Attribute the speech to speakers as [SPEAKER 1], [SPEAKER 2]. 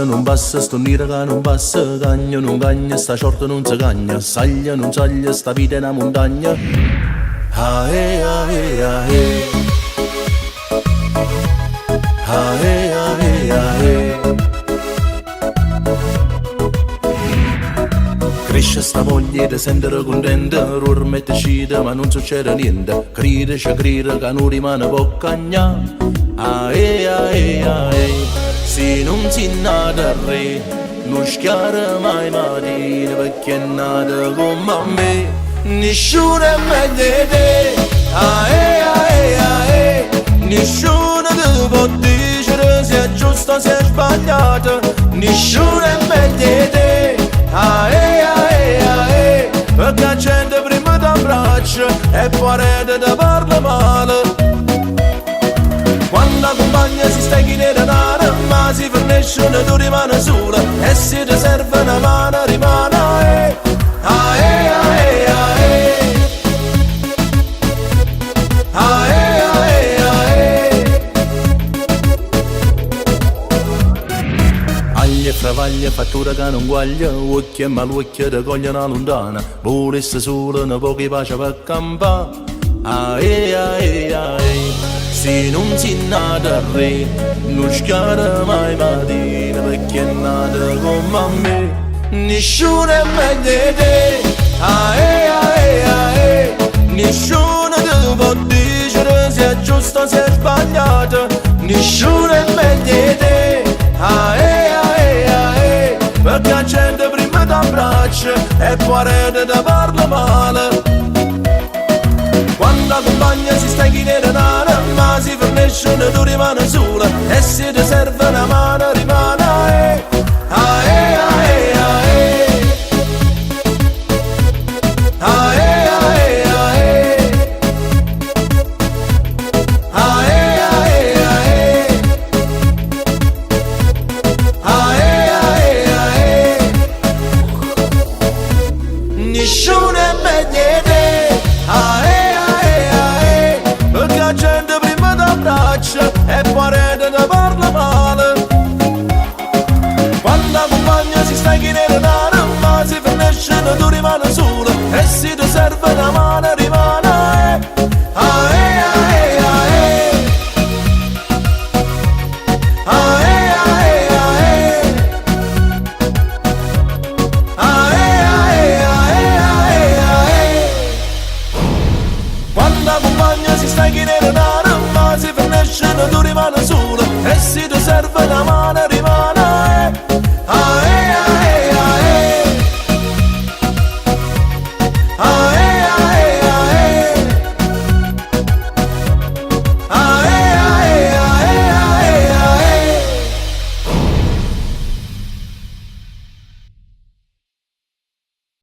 [SPEAKER 1] non passa, sto nera che non passa, cagna non cagna, sta short non si cagna, saglia non saglia, sta vita è una montagna. Ah eh ah eh ah eh. Ah eh ah eh ah eh. Cresce sta voglia di sentire contenta, ormette scida ma non succede niente, crede che non rimane boccagna. Ah eh ah eh ah eh. Se non si nata re, non schiara mai mattina perché è nata come me. Nessuno è meglio di te. Ah eh ah eh ah eh. Nessuno ti può dire se è giusto o se è sbagliato. Nessuno è meglio di te. Ah eh ah eh ah eh. Perché la gente prima ti abbraccia e poi ti parla male. Quando la compagna si sta in denaro, ma si fornisce una tu rimane sola. E se ti serve una mano rimane ah eh ah eh ah eh. Ah eh ah eh ah eh. Aglia e travaglia, fattura che non guaglia, occhio e malucchio ti cogliono lontana. Volesse solo una poca pace per campare. Ah eh ah eh ah eh. Se non si nata re, non schiara mai mattina perché è nata come me. Nessuno è meglio di te. Ah eh ah eh ah eh. Nessuno ti può dire se è giusto o se è sbagliato. Nessuno è meglio di te. Ah eh ah eh ah eh. Perché la gente prima ti abbraccia e poi ti parla male. Quando la compagna si sta in denaro, ma si fornisce una tu rimane sola. E se ti serve una mano rimane ah eh ah eh ah eh. Ah eh ah eh ah eh. Ah eh ah eh ah eh. Ah eh ah eh ah eh. Nessuno è meglio di te. Ah eh. La gente prima ti abbraccia e poi ti parla male. Quando la compagna si sta in denaro, ma si fornisce una tu rimane sola. E se ti serve una mano rimane ah eh ah eh ah eh. Ah eh ah eh ah eh. Ah eh ah eh ah eh ah eh ah eh. Quando la compagna si sta in denaro, ma si fornisce una tu rimane sola. E se ti serve una mano